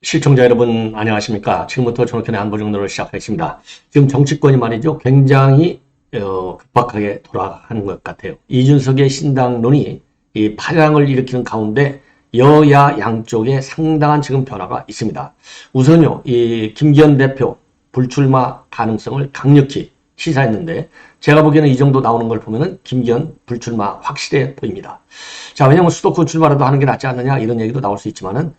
시청자 여러분 안녕하십니까. 지금부터 정확현의 안보정도를 시작하겠습니다. 지금 정치권이 말이죠, 굉장히 급박하게 돌아가는 것 같아요. 이준석의 신당론이 이 파장을 일으키는 가운데 여야 양쪽에 상당한 지금 변화가 있습니다. 우선요, 이 김기현 대표 불출마 가능성을 강력히 시사했는데, 제가 보기에는 이 정도 나오는 걸 보면은 김기현 불출마 확실해 보입니다. 자, 왜냐면 수도권 출마라도 하는 게 낫지 않느냐 이런 얘기도 나올 수 있지만은,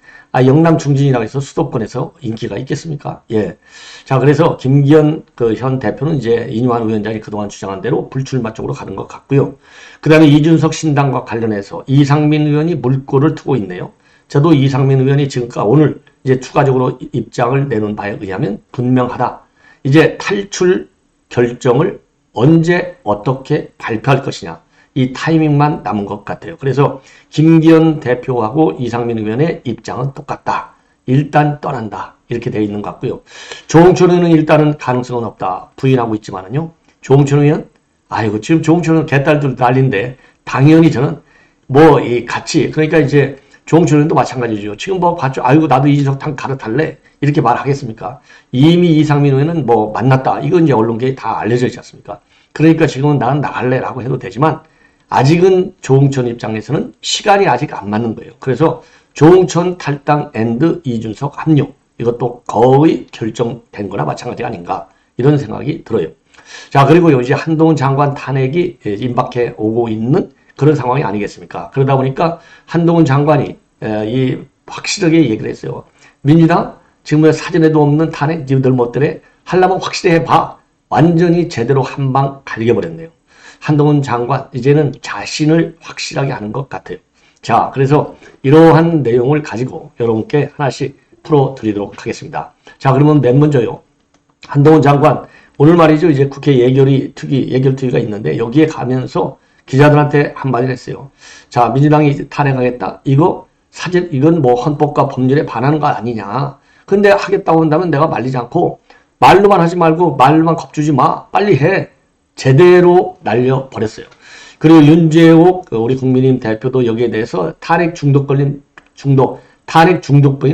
영남 중진이라고 해서 수도권에서 인기가 있겠습니까? 예. 자, 그래서 김기현 현 대표는 이제 이뉴한 위원장이 그동안 주장한 대로 불출마 쪽으로 가는 것 같고요. 그 다음에 이준석 신당과 관련해서 이상민 의원이 물꼬를 트고 있네요. 저도 이상민 의원이 지금까지 오늘 이제 추가적으로 입장을 내놓은 바에 의하면 분명하다. 이제 탈출 결정을 언제 어떻게 발표할 것이냐, 이 타이밍만 남은 것 같아요. 그래서 김기현 대표하고 이상민 의원의 입장은 똑같다. 일단 떠난다. 이렇게 되어 있는 것 같고요. 조홍천 의원은 일단은 가능성은 없다. 부인하고 있지만은요. 조홍천 의원, 지금 조홍천 의원 개딸들 난리인데, 당연히 저는 같이, 그러니까 이제 조홍천 의원도 마찬가지죠. 지금 봤죠. 나도 이준석 당 갈아탈래. 이렇게 말하겠습니까? 이미 이상민 의원은 만났다. 이건 이제 언론계에 다 알려져 있지 않습니까? 그러니까 지금은 나는 나갈래라고 해도 되지만, 아직은 조홍천 입장에서는 시간이 아직 안 맞는 거예요. 그래서 조홍천 탈당 앤드 이준석 합류, 이것도 거의 결정된 거나 마찬가지가 아닌가, 이런 생각이 들어요. 자, 그리고 이제 한동훈 장관 탄핵이 임박해 오고 있는 그런 상황이 아니겠습니까? 그러다 보니까 한동훈 장관이 확실하게 얘기를 했어요. 민주당 지금 사전에도 없는 탄핵 니들 멋대로 하려면 확실히 해봐. 완전히 제대로 한 방 갈겨버렸네요. 한동훈 장관 이제는 자신을 확실하게 하는 것 같아요. 자, 그래서 이러한 내용을 가지고 여러분께 하나씩 풀어드리도록 하겠습니다. 자, 그러면 맨 먼저요, 한동훈 장관 오늘 말이죠, 이제 국회 예결특위가 있는데 여기에 가면서 기자들한테 한마디를 했어요. 자, 민주당이 탄핵하겠다. 이건 헌법과 법률에 반하는 거 아니냐. 근데 하겠다고 한다면 내가 말리지 않고, 말로만 하지 말고 말로만 겁주지 마. 빨리 해. 제대로 날려버렸어요. 그리고 윤재욱 우리 국민의힘 대표도 여기에 대해서 탄핵 중독병이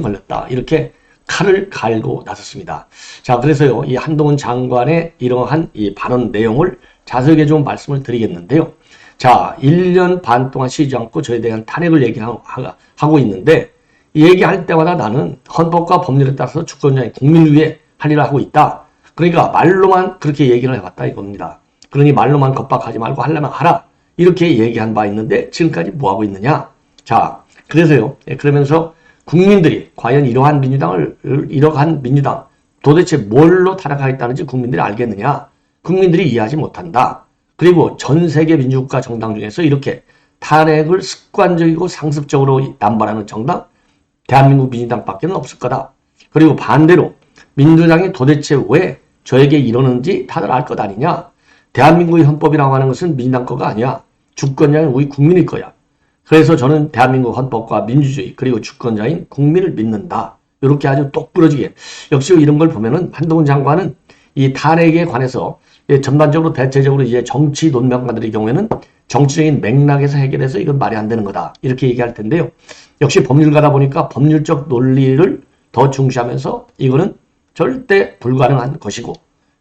걸렸다. 이렇게 칼을 갈고 나섰습니다. 자, 그래서요, 이 한동훈 장관의 이러한 이 발언 내용을 자세하게 좀 말씀을 드리겠는데요. 자, 1년 반 동안 쉬지 않고 저에 대한 탄핵을 얘기하고 있는데, 얘기할 때마다 나는 헌법과 법률에 따라서 주권자인 국민을 위해 할 일을 하고 있다. 그러니까 말로만 그렇게 얘기를 해봤다 이겁니다. 그러니 말로만 겁박하지 말고 하려면 하라. 이렇게 얘기한 바 있는데 지금까지 뭐하고 있느냐. 자, 그래서요, 그러면서 국민들이 과연 이러한 민주당 도대체 뭘로 타락하겠다는지 국민들이 알겠느냐. 국민들이 이해하지 못한다. 그리고 전 세계 민주국가 정당 중에서 이렇게 탄핵을 습관적이고 상습적으로 남발하는 정당, 대한민국 민주당밖에 없을 거다. 그리고 반대로 민주당이 도대체 왜 저에게 이러는지 다들 알 것 아니냐. 대한민국의 헌법이라고 하는 것은 민주당 거가 아니야. 주권자인 우리 국민일 거야. 그래서 저는 대한민국 헌법과 민주주의 그리고 주권자인 국민을 믿는다. 이렇게 아주 똑부러지게. 역시 이런 걸 보면은 한동훈 장관은 이 탄핵에 관해서 전반적으로 대체적으로 이제 정치 논명가들의 경우에는 정치적인 맥락에서 해결해서 이건 말이 안 되는 거다. 이렇게 얘기할 텐데요. 역시 법률가다 보니까 법률적 논리를 더 중시하면서 이거는 절대 불가능한 것이고,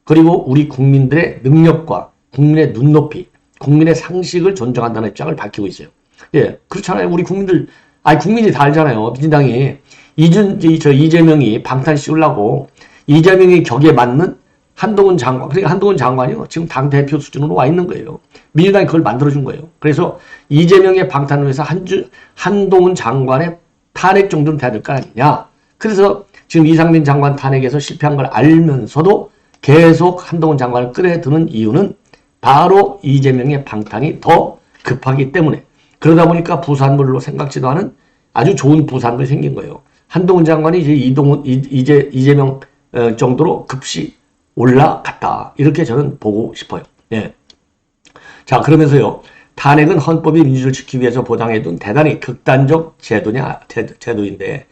그리고 우리 국민들의 능력과 국민의 눈높이, 국민의 상식을 존중한다는 입장을 밝히고 있어요. 예, 그렇잖아요. 우리 국민이 다 알잖아요. 민주당이 이재명이 방탄 씌우려고 이재명이 격에 맞는 한동훈 장관, 그러니까 한동훈 장관이요, 지금 당대표 수준으로 와 있는 거예요. 민주당이 그걸 만들어준 거예요. 그래서 이재명의 방탄을 위해서 한동훈 장관의 탄핵 정도는 돼야 될 거 아니냐. 그래서 지금 이상민 장관 탄핵에서 실패한 걸 알면서도 계속 한동훈 장관을 끌어드는 이유는 바로 이재명의 방탄이 더 급하기 때문에, 그러다 보니까 부산물로 생각지도 않은 아주 좋은 부산물이 생긴 거예요. 한동훈 장관이 이제 이재명 정도로 급시 올라갔다. 이렇게 저는 보고 싶어요. 예. 자, 그러면서요, 탄핵은 헌법이 민주주의를 지키기 위해서 보장해둔 대단히 극단적 제도인데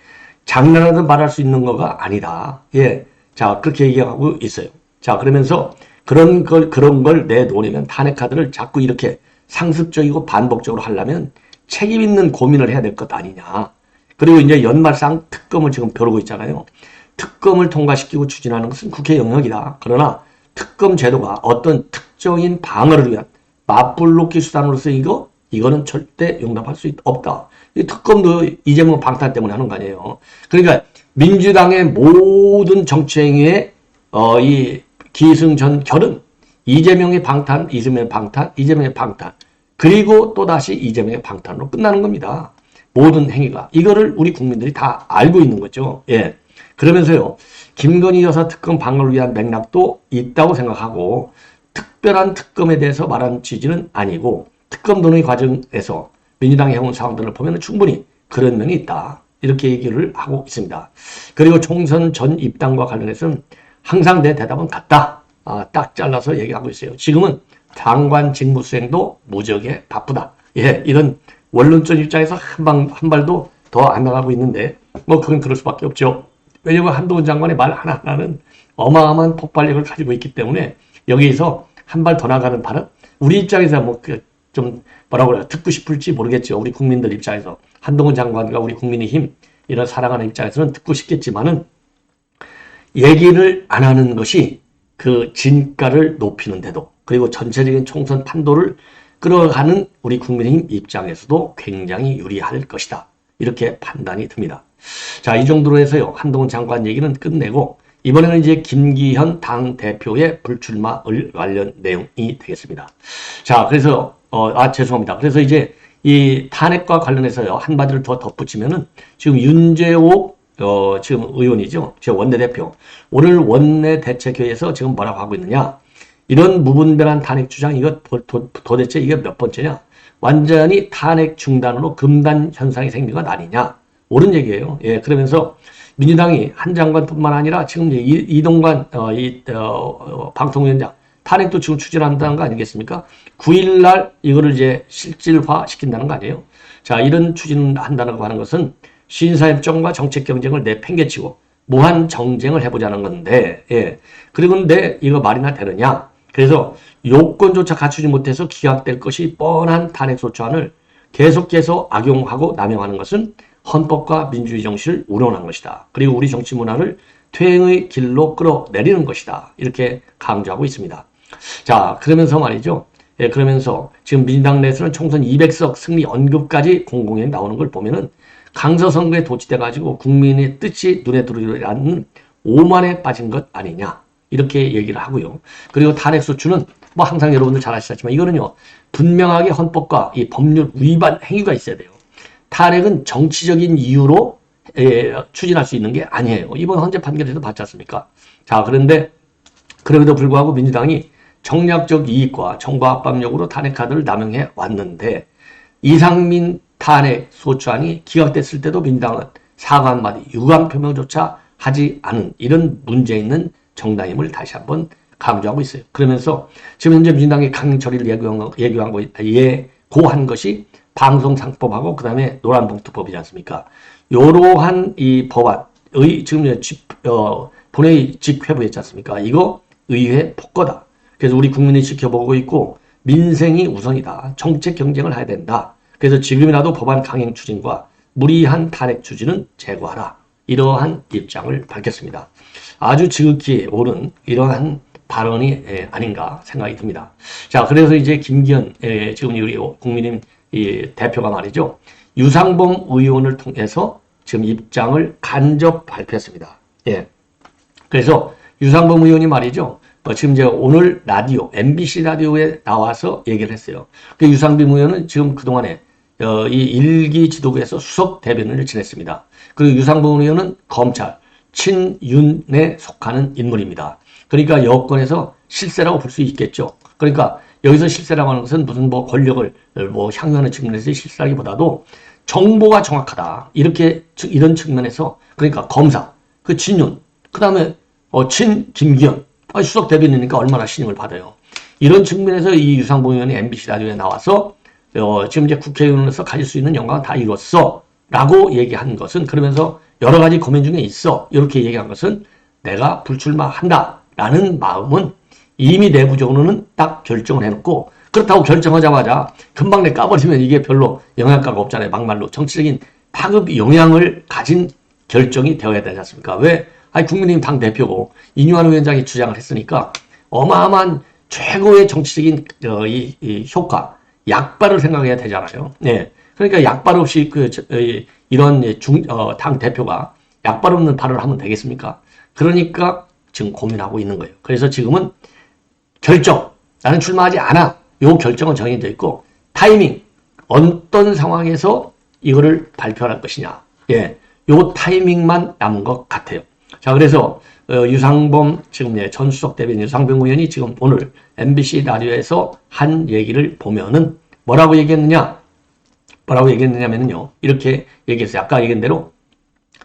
장난하듯 말할 수 있는 거가 아니다. 예. 자, 그렇게 얘기하고 있어요. 자, 그러면서 그런 걸 내놓으려면 탄핵 카드를 자꾸 이렇게 상습적이고 반복적으로 하려면 책임 있는 고민을 해야 될 것 아니냐. 그리고 이제 연말상 특검을 지금 벼르고 있잖아요. 특검을 통과시키고 추진하는 것은 국회 영역이다. 그러나 특검 제도가 어떤 특정인 방어를 위한 맞불놓기 수단으로서 이거는 절대 용납할 수 없다. 이 특검도 이재명 방탄 때문에 하는 거 아니에요. 그러니까 민주당의 모든 정치행위의 이 기승전결은 이재명의 방탄, 그리고 또다시 이재명의 방탄으로 끝나는 겁니다. 모든 행위가. 이거를 우리 국민들이 다 알고 있는 거죠. 예. 그러면서요, 김건희 여사 특검 방어를 위한 맥락도 있다고 생각하고, 특별한 특검에 대해서 말하는 취지는 아니고, 특검 논의 과정에서 민주당이 해온 상황들을 보면 충분히 그런 면이 있다. 이렇게 얘기를 하고 있습니다. 그리고 총선 전 입당과 관련해서는 항상 내 대답은 같다. 딱 잘라서 얘기하고 있어요. 지금은 장관 직무 수행도 무지하게 바쁘다. 예, 이런 원론적 입장에서 한 발도 더 안 나가고 있는데, 뭐 그건 그럴 수밖에 없죠. 왜냐면 한동훈 장관의 말 하나하나는 어마어마한 폭발력을 가지고 있기 때문에 여기에서 한 발 더 나가는 발은 우리 입장에서 뭐 좀 뭐라고 그래요, 듣고 싶을지 모르겠죠. 우리 국민들 입장에서 한동훈 장관과 우리 국민의힘 이런 사랑하는 입장에서는 듣고 싶겠지만은 얘기를 안 하는 것이 그 진가를 높이는데도, 그리고 전체적인 총선 판도를 끌어가는 우리 국민의힘 입장에서도 굉장히 유리할 것이다. 이렇게 판단이 듭니다. 자, 이 정도로 해서요, 한동훈 장관 얘기는 끝내고, 이번에는 이제 김기현 당대표의 불출마 관련 내용이 되겠습니다. 자, 그래서, 죄송합니다. 그래서 이제 이 탄핵과 관련해서요, 한마디를 더 덧붙이면은, 지금 윤재옥, 지금 의원이죠. 제 원내대표. 오늘 원내대책회의에서 지금 뭐라고 하고 있느냐. 이런 무분별한 탄핵 주장, 이거 도대체 이게 몇 번째냐. 완전히 탄핵 중단으로 금단 현상이 생긴 것 아니냐. 옳은 얘기예요. 예, 그러면서 민주당이 한 장관뿐만 아니라 지금 이제 이동관, 방통위원장, 탄핵도 지금 추진한다는 거 아니겠습니까? 9일날 이거를 이제 실질화 시킨다는 거 아니에요? 자, 이런 추진을 한다고 하는 것은 신사협정과 정책 경쟁을 내팽개치고 무한 정쟁을 해보자는 건데, 예. 그리고 근데 이거 말이나 되느냐? 그래서 요건조차 갖추지 못해서 기각될 것이 뻔한 탄핵소추안을 계속해서 악용하고 남용하는 것은 헌법과 민주주의 정신을 우러난 것이다. 그리고 우리 정치 문화를 퇴행의 길로 끌어내리는 것이다. 이렇게 강조하고 있습니다. 자, 그러면서 말이죠. 예, 그러면서 지금 민주당 내에서는 총선 200석 승리 언급까지 공공연히 나오는 걸 보면은 강서선거에 도취돼가지고 국민의 뜻이 눈에 들어오지 않는 오만에 빠진 것 아니냐. 이렇게 얘기를 하고요. 그리고 탄핵소추는 뭐 항상 여러분들 잘 아시겠지만 이거는요, 분명하게 헌법과 이 법률 위반 행위가 있어야 돼요. 탄핵은 정치적인 이유로 추진할 수 있는 게 아니에요. 이번 헌재 판결에서 봤지 않습니까? 자, 그런데 그럼에도 불구하고 민주당이 정략적 이익과 정부 압박력으로 탄핵 카드를 남용해 왔는데, 이상민 탄핵 소추안이 기각됐을 때도 민주당은 사과 한마디, 유감 표명조차 하지 않은 이런 문제 있는 정당임을 다시 한번 강조하고 있어요. 그러면서 지금 현재 민주당이 강행 처리를 예고한 것이 방송상법하고 그 다음에 노란봉투법이지 않습니까? 이러한 이 법안의 지금 본회의 직회부했지 않습니까? 이거 의회 폭거다. 그래서 우리 국민이 지켜보고 있고 민생이 우선이다. 정책 경쟁을 해야 된다. 그래서 지금이라도 법안 강행 추진과 무리한 탄핵 추진은 제거하라. 이러한 입장을 밝혔습니다. 아주 지극히 옳은 이러한 발언이 아닌가 생각이 듭니다. 자, 그래서 이제 김기현 지금 우리 국민의힘 이 대표가 말이죠. 유상범 의원을 통해서 지금 입장을 간접 발표했습니다. 예. 그래서 유상범 의원이 말이죠. 지금 이제 오늘 라디오, MBC 라디오에 나와서 얘기를 했어요. 그 유상범 의원은 지금 그동안에 이 일기 지도부에서 수석 대변인을 지냈습니다. 그리고 유상범 의원은 검찰, 친윤에 속하는 인물입니다. 그러니까 여권에서 실세라고 볼 수 있겠죠. 그러니까 여기서 실세라고 하는 것은 무슨 뭐 권력을 뭐 향유하는 측면에서의 실세라기보다도 정보가 정확하다. 이런 측면에서, 그러니까 검사, 그 친윤, 그 다음에 친 김기현, 수석 대변인이니까 얼마나 신임을 받아요. 이런 측면에서 이 유상범 의원이 MBC 라디오에 나와서 지금 이제 국회의원으로서 가질 수 있는 영광은 다 이뤘어 라고 얘기한 것은, 그러면서 여러 가지 고민 중에 있어 이렇게 얘기한 것은 내가 불출마한다라는 마음은 이미 내부적으로는 딱 결정을 해놓고, 그렇다고 결정하자마자 금방 내 까버리면 이게 별로 영향가가 없잖아요. 막말로 정치적인 파급 영향을 가진 결정이 되어야 되지 않습니까? 왜? 아니, 국민의힘 당대표고 이뉴한 위원장이 주장을 했으니까 어마어마한 최고의 정치적인 이 효과, 약발을 생각해야 되잖아요. 네. 그러니까 약발 없이 이런 당 대표가 약발 없는 발언을 하면 되겠습니까? 그러니까 지금 고민하고 있는 거예요. 그래서 지금은 결정, 나는 출마하지 않아. 요 결정은 정해져 있고, 타이밍, 어떤 상황에서 이거를 발표할 것이냐. 예, 요 타이밍만 남은 것 같아요. 자, 그래서 유상범 지금 전 수석 대변인 유상범 의원이 지금 오늘 MBC 라디오에서 한 얘기를 보면은 뭐라고 얘기했느냐면요. 이렇게 얘기했어요. 아까 얘기한 대로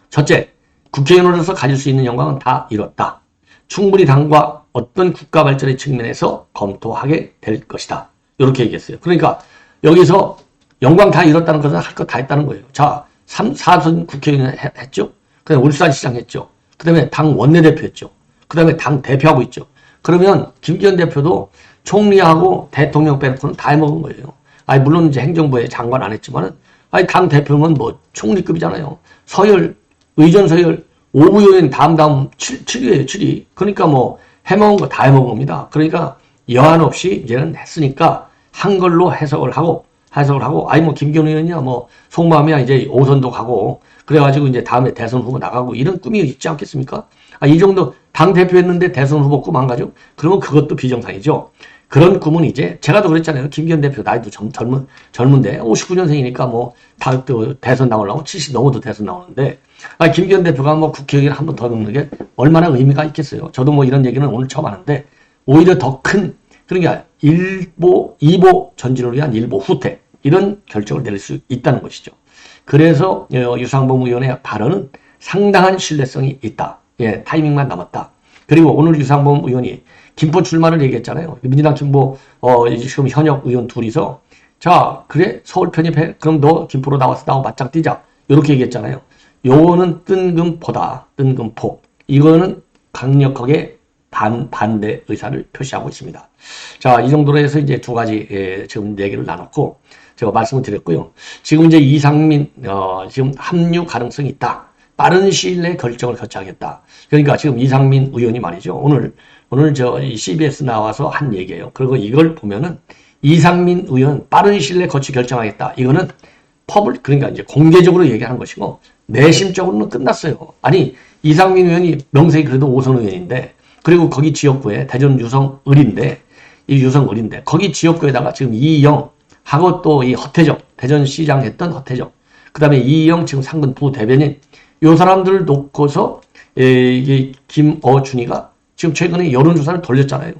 첫째, 국회의원으로서 가질 수 있는 영광은 다 이뤘다. 충분히 당과 어떤 국가 발전의 측면에서 검토하게 될 것이다. 이렇게 얘기했어요. 그러니까 여기서 영광 다 이뤘다는 것은 할 거 다 했다는 거예요. 자, 4선 국회의원 했죠. 그 다음에 울산시장 했죠. 그 다음에 당 원내대표 했죠. 그 다음에 당 대표하고 있죠. 그러면 김기현 대표도 총리하고 대통령 빼놓고는 다 해먹은 거예요. 아니, 물론 이제 행정부에 장관 안 했지만은, 아니, 당 대표는 뭐 총리급이잖아요. 서열, 의전 서열, 5부 요인 다음 7위예요, 7위. 그러니까 뭐 해먹은 거 다 해먹은 겁니다. 그러니까 여한 없이 이제는 했으니까 한 걸로 해석을 하고, 아니, 뭐, 김기현 의원이야, 뭐, 속마음이야, 이제 5선도 가고, 그래가지고 이제 다음에 대선 후보 나가고, 이런 꿈이 있지 않겠습니까? 아, 이 정도 당대표 했는데 대선 후보 꿈 안 가죠? 그러면 그것도 비정상이죠. 그런 꿈은 이제, 제가 도 그랬잖아요. 김기현 대표 나이도 젊은데, 59년생이니까 뭐, 대선 나오려고 70 넘어도 대선 나오는데, 아, 김기현 대표가 뭐 국회의원 한 번 더 넣는 게 얼마나 의미가 있겠어요. 저도 뭐 이런 얘기는 오늘 처음 하는데, 오히려 더 큰, 그러니까 2보 전진을 위한 1보 후퇴, 이런 결정을 내릴 수 있다는 것이죠. 그래서 유상범 의원의 발언은 상당한 신뢰성이 있다. 예, 타이밍만 남았다. 그리고 오늘 유상범 의원이 김포 출마를 얘기했잖아요. 민주당 김포 지금 현역 의원 둘이서, 자, 그래, 서울 편입해. 그럼 너 김포로 나와서 나하고 맞짱 뛰자. 이렇게 얘기했잖아요. 요거는 뜬금포다. 뜬금포. 이거는 강력하게 반대 의사를 표시하고 있습니다. 자, 이 정도로 해서 이제 두 가지 지금 얘기를 나눴고, 제가 말씀을 드렸고요. 지금 이제 이상민 지금 합류 가능성이 있다. 빠른 시일 내에 결정을 거쳐하겠다. 그러니까 지금 이상민 의원이 말이죠. 오늘 저 CBS 나와서 한 얘기예요. 그리고 이걸 보면은 이상민 의원 빠른 시일 내에 거치 결정하겠다. 이거는 그러니까 이제 공개적으로 얘기하는 것이고, 내심적으로는 끝났어요. 아니, 이상민 의원이 명색이 그래도 5선 의원인데, 그리고 거기 지역구에 대전 유성을인데, 거기 지역구에다가 지금 이희영하고 또 이 허태정, 대전시장 했던 허태정, 그 다음에 이희영 지금 상근 부대변인, 요 사람들을 놓고서 이게 김어준이가 지금 최근에 여론조사를 돌렸잖아요.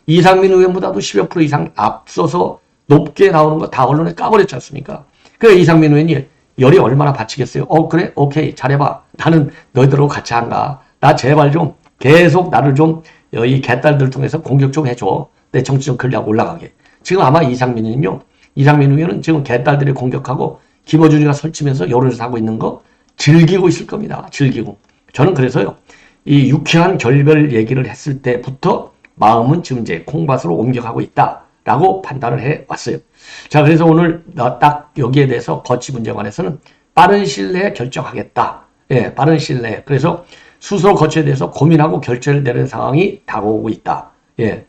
이상민 의원보다도 10여 프로 이상 앞서서 높게 나오는 거 다 언론에 까버렸지 않습니까? 그래, 이상민 의원이 열이 얼마나 받치겠어요? 그래? 오케이. 잘해봐. 나는 너희들하고 같이 안 가. 나 제발 좀 계속 나를 좀 이 개딸들 통해서 공격 좀 해줘. 내 정치적 권력 올라가게. 지금 아마 이상민 의원은 지금 개딸들이 공격하고 김어준이가 설치면서 여론조사 하고 있는 거 즐기고 있을 겁니다. 즐기고. 저는 그래서요. 이 유쾌한 결별 얘기를 했을 때부터 마음은 지금 이제 콩밭으로 옮겨가고 있다라고 판단을 해왔어요. 자, 그래서 오늘 딱 여기에 대해서 거치 문제에 관해서는 빠른 시일 내에 결정하겠다. 예, 빠른 시일 내에. 그래서 스스로 거치에 대해서 고민하고 결정을 내리는 상황이 다가오고 있다. 예,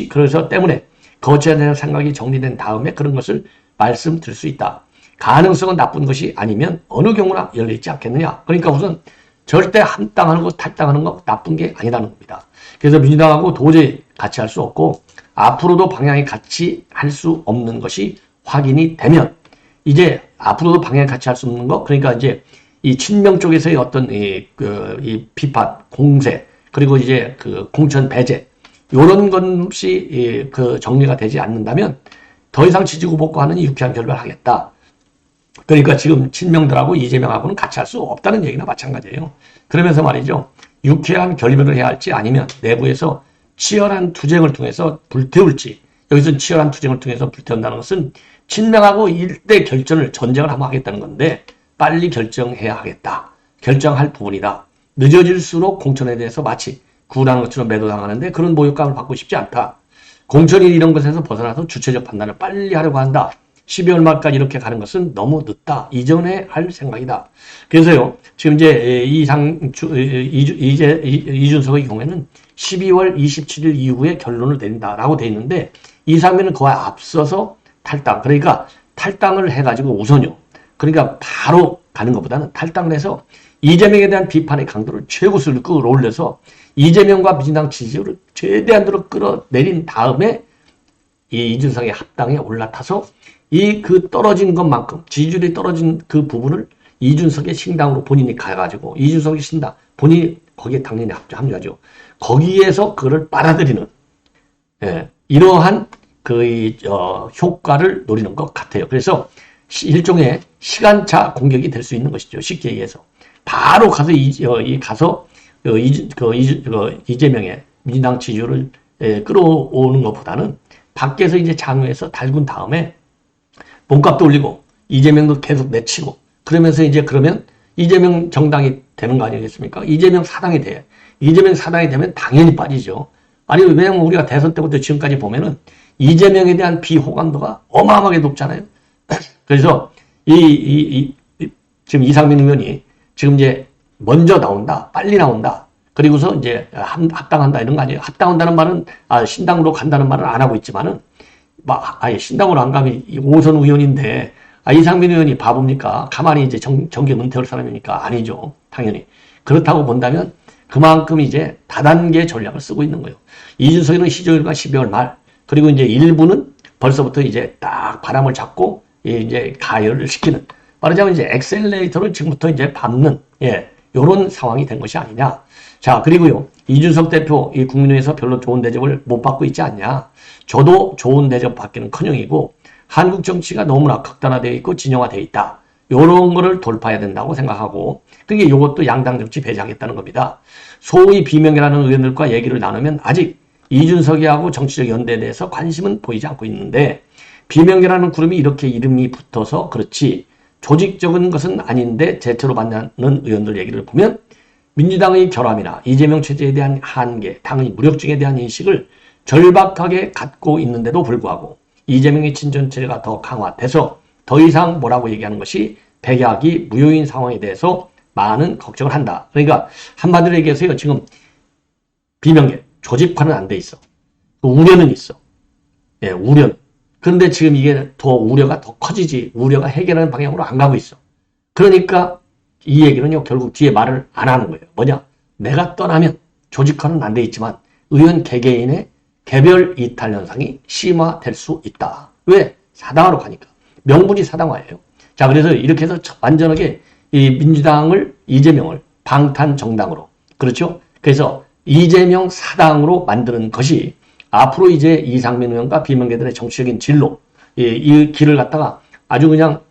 그래서 때문에 거치에 대한 생각이 정리된 다음에 그런 것을 말씀드릴 수 있다. 가능성은 나쁜 것이 아니면 어느 경우나 열려있지 않겠느냐. 그러니까 우선 절대 함당하는 거, 탈당하는 거 나쁜 게 아니라는 겁니다. 그래서 민주당하고 도저히 같이 할 수 없고, 앞으로도 방향이 같이 할 수 없는 것이 확인이 되면, 이제 앞으로도 방향이 같이 할 수 없는 거, 그러니까 이제 이 친명 쪽에서의 어떤 이 비판, 공세, 그리고 이제 공천 배제, 요런 것이 정리가 되지 않는다면 더 이상 지지고 볶고하는 유쾌한 결별을 하겠다. 그러니까 지금 친명들하고 이재명하고는 같이 할 수 없다는 얘기나 마찬가지예요. 그러면서 말이죠. 유쾌한 결별을 해야 할지 아니면 내부에서 치열한 투쟁을 통해서 불태울지, 여기서 치열한 투쟁을 통해서 불태운다는 것은 친명하고 일대 전쟁을 한번 하겠다는 건데, 빨리 결정해야 하겠다. 결정할 부분이다. 늦어질수록 공천에 대해서 마치 구라는 것처럼 매도당하는데 그런 모욕감을 받고 싶지 않다. 공천이 이런 것에서 벗어나서 주체적 판단을 빨리 하려고 한다. 12월 말까지 이렇게 가는 것은 너무 늦다. 이전에 할 생각이다. 그래서요, 지금 이제 이준석의 경우에는 12월 27일 이후에 결론을 내린다라고 돼 있는데 이상민은 그와 앞서서 탈당. 그러니까 탈당을 해가지고 우선요. 그러니까 바로 가는 것보다는 탈당을 해서 이재명에 대한 비판의 강도를 최고수를 끌어올려서 이재명과 민주당 지지율을 최대한으로 끌어내린 다음에 이 이준석의 합당에 올라타서 이 그 떨어진 것만큼 지지율이 떨어진 그 부분을 이준석의 신당으로 본인이 가가지고 이준석의 신당 본인이 거기에 당연히 합류하죠. 거기에서 그거를 빨아들이는 이러한 그 효과를 노리는 것 같아요. 그래서 일종의 시간차 공격이 될 수 있는 것이죠. 쉽게 얘기해서 바로 가서 이재명의 민주당 지지율을 끌어오는 것보다는 밖에서 이제 장외에서 달군 다음에 몸값도 올리고 이재명도 계속 내치고 그러면서 이제 그러면 이재명 정당이 되는 거 아니겠습니까? 이재명 사당이 돼. 이재명 사당이 되면 당연히 빠지죠. 아니 왜냐면 우리가 대선 때부터 지금까지 보면은 이재명에 대한 비호감도가 어마어마하게 높잖아요. 그래서 지금 이상민 의원이 지금 이제 먼저 나온다, 빨리 나온다. 그리고서 이제 합당한다 이런 거 아니에요. 합당한다는 말은 신당으로 간다는 말은 안 하고 있지만은 아예 신당으로 안 가면 5선 의원인데 이상민 의원이 바보입니까? 가만히 이제 정계 은퇴할 사람입니까? 아니죠. 당연히. 그렇다고 본다면 그만큼 이제 다단계 전략을 쓰고 있는 거예요. 이준석이는 시조일과 12월 말 그리고 이제 일부는 벌써부터 이제 딱 바람을 잡고 이제 가열을 시키는 말하자면 이제 엑셀레이터를 지금부터 이제 밟는 요런 상황이 된 것이 아니냐. 자, 그리고요. 이준석 대표 이 국민의회에서 별로 좋은 대접을 못 받고 있지 않냐. 저도 좋은 대접 받기는 커녕이고 한국 정치가 너무나 극단화되어 있고 진영화되어 있다. 요런 거를 돌파해야 된다고 생각하고 그게 요것도 양당 정치 배제하겠다는 겁니다. 소위 비명계라는 의원들과 얘기를 나누면 아직 이준석이하고 정치적 연대에 대해서 관심은 보이지 않고 있는데 비명계라는 그룹이 이렇게 이름이 붙어서 그렇지 조직적인 것은 아닌데 제초로 만나는 의원들 얘기를 보면 민주당의 결함이나 이재명 체제에 대한 한계, 당의 무력증에 대한 인식을 절박하게 갖고 있는데도 불구하고 이재명의 친전체제가 더 강화돼서 더 이상 뭐라고 얘기하는 것이 백약이 무효인 상황에 대해서 많은 걱정을 한다. 그러니까 한마디로 얘기해서요. 지금 비명계, 조직화는 안 돼 있어. 우려는 있어. 우려는. 그런데 지금 이게 더 우려가 더 커지지 우려가 해결하는 방향으로 안 가고 있어. 그러니까 이 얘기는요. 결국 뒤에 말을 안 하는 거예요. 뭐냐? 내가 떠나면 조직화는 안 돼 있지만 의원 개개인의 개별 이탈 현상이 심화될 수 있다. 왜? 사당화로 가니까. 명분이 사당화예요. 자, 그래서 이렇게 해서 완전하게 이 민주당을 이재명을 방탄 정당으로 그렇죠? 그래서 이재명 사당으로 만드는 것이 앞으로 이제 이상민 의원과 비명계들의 정치적인 진로 이 길을 갖다가 아주 그냥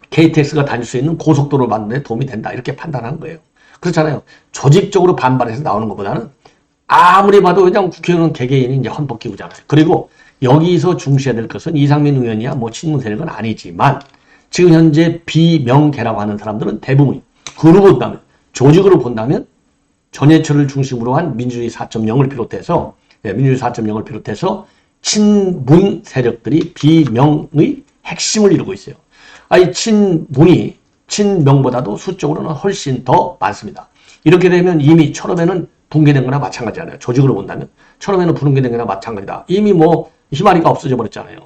KTX가 다닐 수 있는 고속도로를 만드는 데 도움이 된다 이렇게 판단한 거예요. 그렇잖아요. 조직적으로 반발해서 나오는 것보다는 아무리 봐도 그냥 국회의원은 개개인이 이제 헌법기구잖아요. 그리고 여기서 중시해야 될 것은 이상민 의원이야 뭐 친문 세력은 아니지만 지금 현재 비명계라고 하는 사람들은 대부분 그로 본다면 조직으로 본다면 전해철을 중심으로 한 민주주의 4.0을 비롯해서 민주주의 4.0을 비롯해서 친문 세력들이 비명의 핵심을 이루고 있어요. 이 친문이 친명보다도 수적으로는 훨씬 더 많습니다. 이렇게 되면 이미 처음에는 붕괴된 거나 마찬가지잖아요. 조직으로 본다면. 처음에는 붕괴된 거나 마찬가지다. 이미 뭐 희마리가 없어져 버렸잖아요.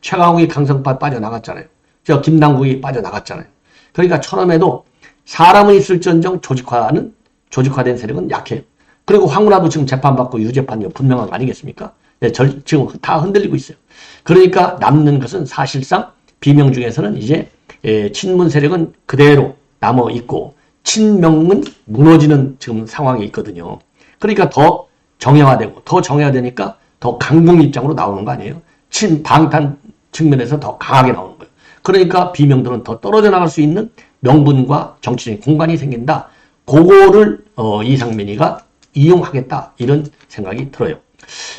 최강욱이 강성파 빠져나갔잖아요. 김남국이 빠져나갔잖아요. 그러니까 처음에도 사람은 있을전정 조직화된 세력은 약해요. 그리고 황운하도 지금 재판받고 유죄판이 분명한 거 아니겠습니까? 지금 다 흔들리고 있어요. 그러니까 남는 것은 사실상 비명 중에서는 이제 친문 세력은 그대로 남아 있고 친명은 무너지는 지금 상황이 있거든요. 그러니까 더 정형화되니까 더 강경 입장으로 나오는 거 아니에요? 친방탄 측면에서 더 강하게 나오는 거예요. 그러니까 비명들은 더 떨어져 나갈 수 있는 명분과 정치적인 공간이 생긴다. 그거를 이상민이가 이용하겠다 이런 생각이 들어요.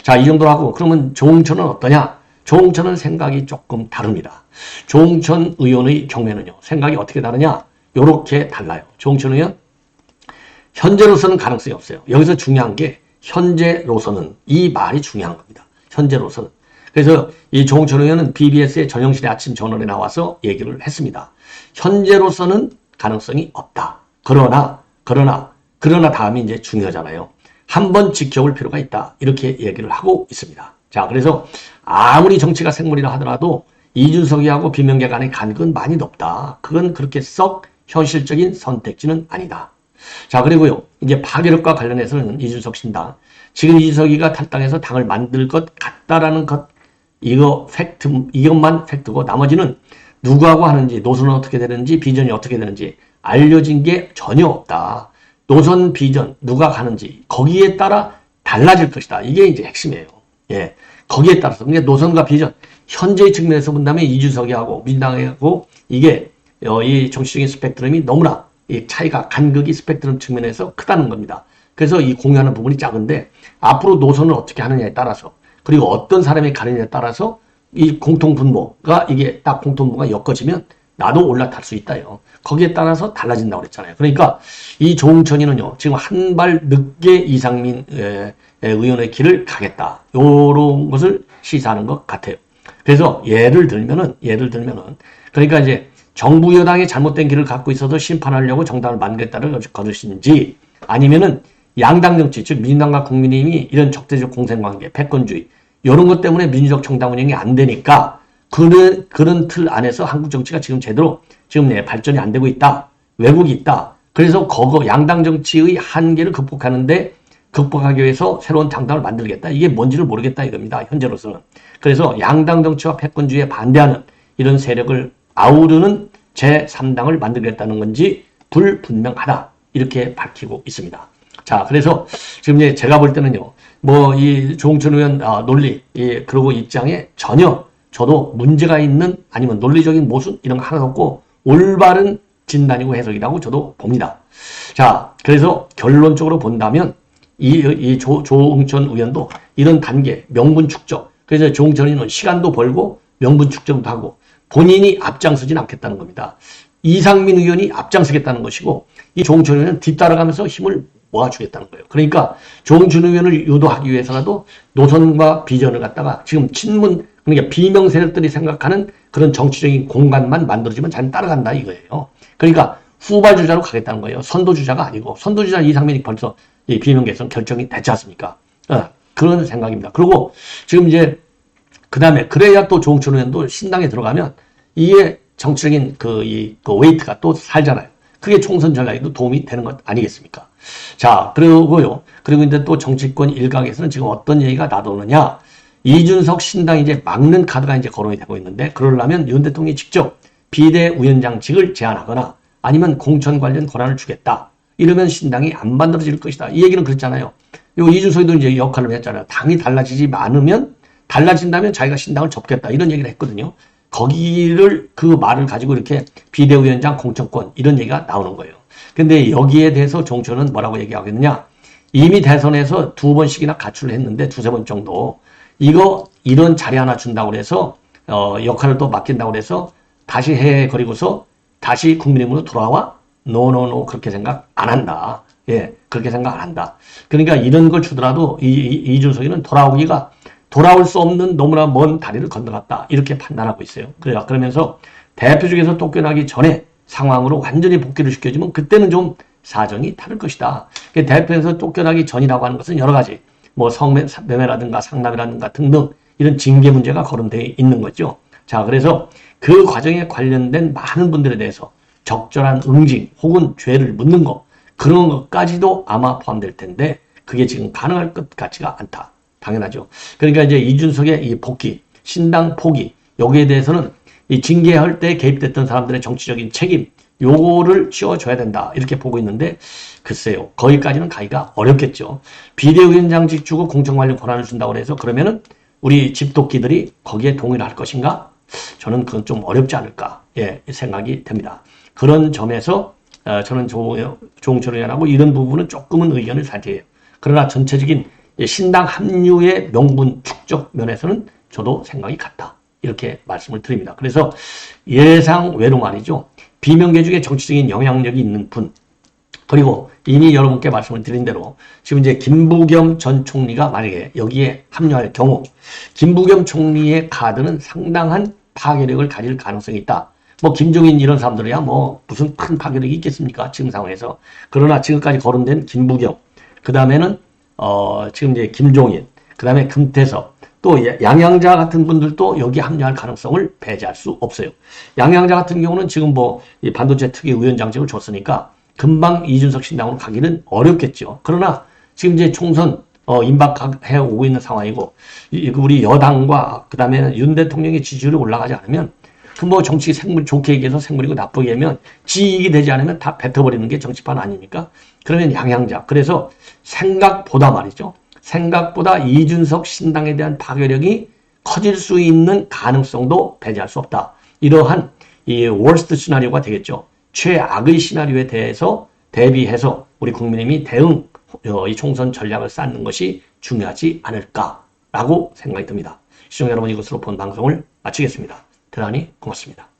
자, 이 정도로 하고 그러면 조홍천은 어떠냐? 조홍천은 생각이 조금 다릅니다. 조홍천 의원의 경우에는요. 생각이 어떻게 다르냐? 요렇게 달라요. 조홍천 의원 현재로서는 가능성이 없어요. 여기서 중요한 게 현재로서는 이 말이 중요한 겁니다. 현재로서는. 그래서 이 조홍천 의원은 BBS의 전영실의 아침 저널에 나와서 얘기를 했습니다. 현재로서는 가능성이 없다. 그러나 다음이 이제 중요하잖아요. 한번 지켜볼 필요가 있다. 이렇게 얘기를 하고 있습니다. 자, 그래서 아무리 정치가 생물이라 하더라도 이준석이하고 비명계 간의 간극은 많이 높다. 그건 그렇게 썩 현실적인 선택지는 아니다. 자, 그리고요, 이제 파괴력과 관련해서는 이준석 신당, 지금 이준석이가 탈당해서 당을 만들 것 같다라는 것, 이것만 팩트고 나머지는 누구하고 하는지, 노선은 어떻게 되는지, 비전이 어떻게 되는지 알려진 게 전혀 없다. 노선, 비전, 누가 가는지 거기에 따라 달라질 것이다. 이게 이제 핵심이에요. 예, 거기에 따라서. 그러니까 노선과 비전, 현재의 측면에서 본다면 이준석이하고 민당하고 이게 이 정치적인 스펙트럼이 너무나 이 차이가 간극이 스펙트럼 측면에서 크다는 겁니다. 그래서 이 공유하는 부분이 작은데 앞으로 노선을 어떻게 하느냐에 따라서 그리고 어떤 사람이 가느냐에 따라서 이 공통분모가 이게 딱 공통분모가 엮어지면 나도 올라탈 수 있다요. 거기에 따라서 달라진다고 그랬잖아요. 그러니까 이 조홍천이는요, 지금 한 발 늦게 이상민 의원의 길을 가겠다. 요런 것을 시사하는 것 같아요. 그래서 예를 들면은, 그러니까 이제 정부 여당이 잘못된 길을 갖고 있어서 심판하려고 정당을 만들겠다를 거두신지 아니면은 양당 정치, 즉 민주당과 국민의힘이 이런 적대적 공생관계, 패권주의 이런 것 때문에 민주적 정당 운영이 안 되니까 그런 틀 안에서 한국 정치가 지금 제대로 지금 발전이 안 되고 있다. 왜곡이 있다. 그래서 양당 정치의 한계를 극복하기 위해서 새로운 정당을 만들겠다. 이게 뭔지를 모르겠다 이겁니다. 현재로서는. 그래서 양당 정치와 패권주의에 반대하는 이런 세력을 아우르는 제3당을 만들겠다는 건지 불분명하다. 이렇게 밝히고 있습니다. 자, 그래서 지금 이제 제가 볼 때는요, 이 조홍천 의원 논리, 그리고 입장에 전혀 저도 문제가 있는 아니면 논리적인 모순 이런 거 하나도 없고 올바른 진단이고 해석이라고 저도 봅니다. 자, 그래서 결론적으로 본다면 조홍천 의원도 이런 단계, 명분 축적. 그래서 조홍천 의원은 시간도 벌고 명분 축적도 하고 본인이 앞장서진 않겠다는 겁니다. 이상민 의원이 앞장서겠다는 것이고 이 조홍천 의원은 뒤따라가면서 힘을 모아주겠다는 거예요. 그러니까 조홍천 의원을 유도하기 위해서라도 노선과 비전을 갖다가 지금 그러니까 비명 세력들이 생각하는 그런 정치적인 공간만 만들어지면 잘 따라간다 이거예요. 그러니까 후발주자로 가겠다는 거예요. 선도주자가 아니고 선도주자 이상민이 벌써 이 비명계에서 결정이 됐지 않습니까? 그런 생각입니다. 그리고 지금 이제 그 다음에 그래야 또 조홍천 의원도 신당에 들어가면 이게 정치적인 그 웨이트가 또 살잖아요. 그게 총선 전략에도 도움이 되는 것 아니겠습니까? 자, 그리고 이제 또 정치권 일각에서는 지금 어떤 얘기가 나도느냐. 이준석 신당이 이제 막는 카드가 이제 거론이 되고 있는데, 그러려면 윤 대통령이 직접 비대위원장직을 제안하거나 아니면 공천 관련 권한을 주겠다. 이러면 신당이 안 만들어질 것이다. 이 얘기는 그랬잖아요. 이준석이도 이제 역할을 했잖아요. 당이 달라진다면 자기가 신당을 접겠다. 이런 얘기를 했거든요. 그 말을 가지고 이렇게 비대위원장 공천권 이런 얘기가 나오는 거예요. 근데 여기에 대해서 조홍천은 뭐라고 얘기하겠느냐. 이미 대선에서 2번씩이나 가출을 했는데 2-3번 정도. 이런 자리 하나 준다고 그래서, 역할을 또 맡긴다고 그래서 다시 해거리고서 다시 국민의힘으로 돌아와? 노, 그렇게 생각 안 한다. 예, 그렇게 생각 안 한다. 그러니까 이런 걸 주더라도 이준석이는 돌아올 수 없는 너무나 먼 다리를 건너갔다. 이렇게 판단하고 있어요. 그러면서 대표 쪽에서 쫓겨나기 전에 상황으로 완전히 복귀를 시켜주면 그때는 좀 사정이 다를 것이다. 대표에서 쫓겨나기 전이라고 하는 것은 여러 가지 성매매라든가 상납이라든가 등등 이런 징계 문제가 거론되어 있는 거죠. 자, 그래서 그 과정에 관련된 많은 분들에 대해서 적절한 응징 혹은 죄를 묻는 것 그런 것까지도 아마 포함될 텐데 그게 지금 가능할 것 같지가 않다. 당연하죠. 그러니까 이제 이준석의 이 복귀, 신당 포기 여기에 대해서는 이 징계할 때 개입됐던 사람들의 정치적인 책임 요거를 씌워줘야 된다 이렇게 보고 있는데 글쎄요. 거기까지는 가기가 어렵겠죠. 비대위원장직 주고 공천 관련 권한을 준다고 해서 그러면은 우리 집도끼들이 거기에 동의를 할 것인가? 저는 그건 좀 어렵지 않을까 생각이 됩니다. 그런 점에서 저는 조홍천 의원하고 이런 부분은 조금은 의견을 사지해요. 그러나 전체적인 신당 합류의 명분 축적 면에서는 저도 생각이 같다. 이렇게 말씀을 드립니다. 그래서 예상 외로 말이죠. 비명계 중에 정치적인 영향력이 있는 분, 그리고 이미 여러분께 말씀을 드린 대로 지금 이제 김부겸 전 총리가 만약에 여기에 합류할 경우 김부겸 총리의 카드는 상당한 파괴력을 가질 가능성이 있다. 뭐 김종인 이런 사람들이야 뭐 무슨 큰 파괴력이 있겠습니까? 지금 상황에서. 그러나 지금까지 거론된 김부겸, 그 다음에는 지금 이제 김종인, 그 다음에 금태섭, 또 양양자 같은 분들도 여기 합류할 가능성을 배제할 수 없어요. 양양자 같은 경우는 지금 뭐 이 반도체 특위 위원장직을 줬으니까 금방 이준석 신당으로 가기는 어렵겠죠. 그러나 지금 이제 총선 임박해 오고 있는 상황이고 우리 여당과 그 다음에 윤 대통령의 지지율이 올라가지 않으면 그 뭐 정치 생물 좋게 얘기해서 생물이고 나쁘게 하면 지익이 되지 않으면 다 뱉어버리는 게 정치판 아닙니까? 그러면 양양자. 그래서 생각보다 말이죠. 생각보다 이준석 신당에 대한 파괴력이 커질 수 있는 가능성도 배제할 수 없다. 이러한 이 월스트 시나리오가 되겠죠. 최악의 시나리오에 대해서 대비해서 우리 국민의힘이 대응 이 총선 전략을 쌓는 것이 중요하지 않을까라고 생각이 듭니다. 시청자 여러분, 이것으로 본 방송을 마치겠습니다. 대단히 고맙습니다.